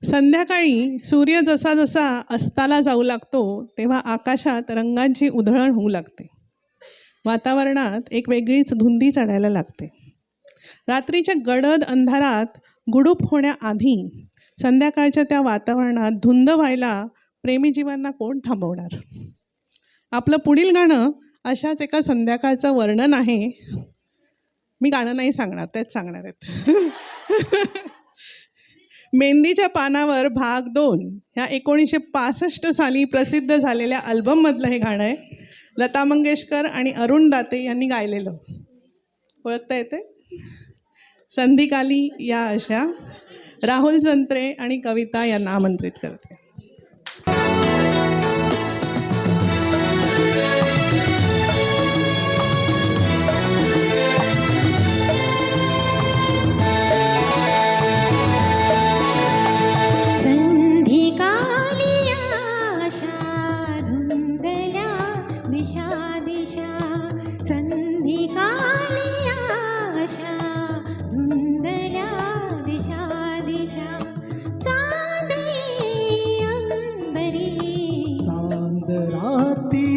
संध्याकाळी सूर्य जसा जसा अस्ताला जाऊ लागतो तेव्हा आकाशात रंगांची उधळण होऊ लागते. वातावरणात एक वेगळीच धुंदी चढायला लागते. रात्रीच्या गडद अंधारात गुडूप होण्याआधी संध्याकाळच्या त्या वातावरणात धुंद व्हायला प्रेमी जीवांना कोण थांबवणार. आपलं पुढील गाणं अशाच एका संध्याकाळचं वर्णन आहे. मी गाणं नाही सांगणार, तेच सांगणार आहेत. मेहंदीच्या पानावर भाग 2 ह्या 1965 साली प्रसिद्ध झालेल्या अल्बममधलं हे गाणं आहे. लता मंगेशकर आणि अरुण दाते यांनी गायलेलं. ओळखता येते? संधिकाली या अशा राहुल जंत्रे आणि कविता यांना आमंत्रित करते.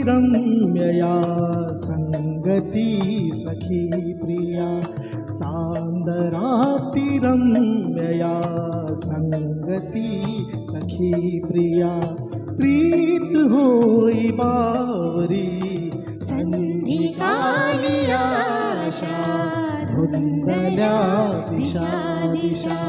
रम्यया संगती सखी प्रिया, चांदराती रम्यया संगती सखी प्रिया, प्रीत होई बावरी संधिकाली आशा, धुंदल्या दिशा दिशा.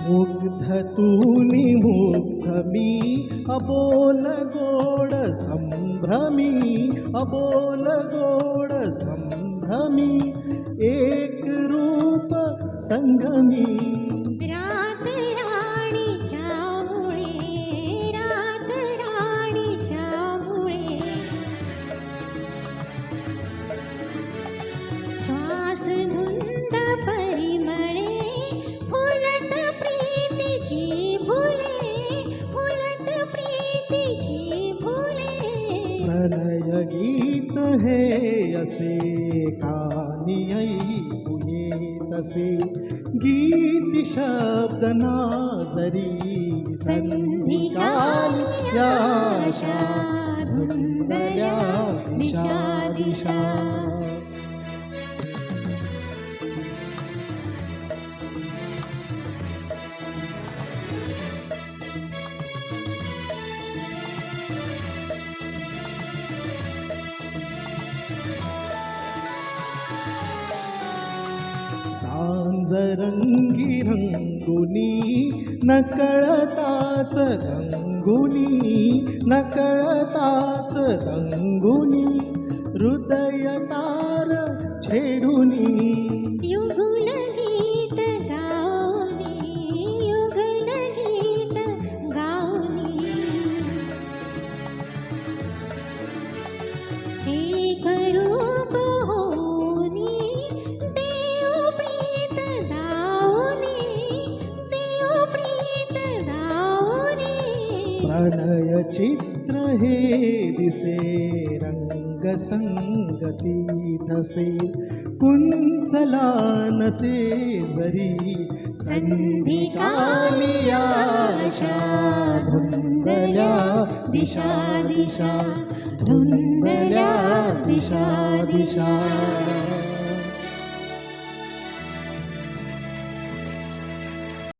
मुग्ध तूनी मुग्ध मी, अबोल गोड संभ्रमी, अबोल गोड संभ्रमी, एक रूप संगमी. रात राणीच्या मुळे, रात राणीच्या मुळे, श्वास धुंद परिमळे, फुलत प्रीतीची फुले, फुलत प्रीतीची फुले. प्रणय गीत हे असे कानी ऐकूये तसे, गीत शब्द नाजरी संधिकाली आशा, धुंदल्या दिशा दिशा. सांजरंगी रंगुनी, नकळताच रंगुनी, नकळताच रंगुनी, हृदय तार छेडुनी. युगुल गीत गाऊनी, युगुल गीत गाऊनी, एक रूप होनी, देव प्रीत दाऊनी, देव प्रीत दाऊनी. प्रणय चित्र हे दिसे, रंग संगती ठसे, कुंचला नसे जरी संधिकाली आशा, धुंदल्या दिशा दिशा, धुंदल्या दिशा दिशा.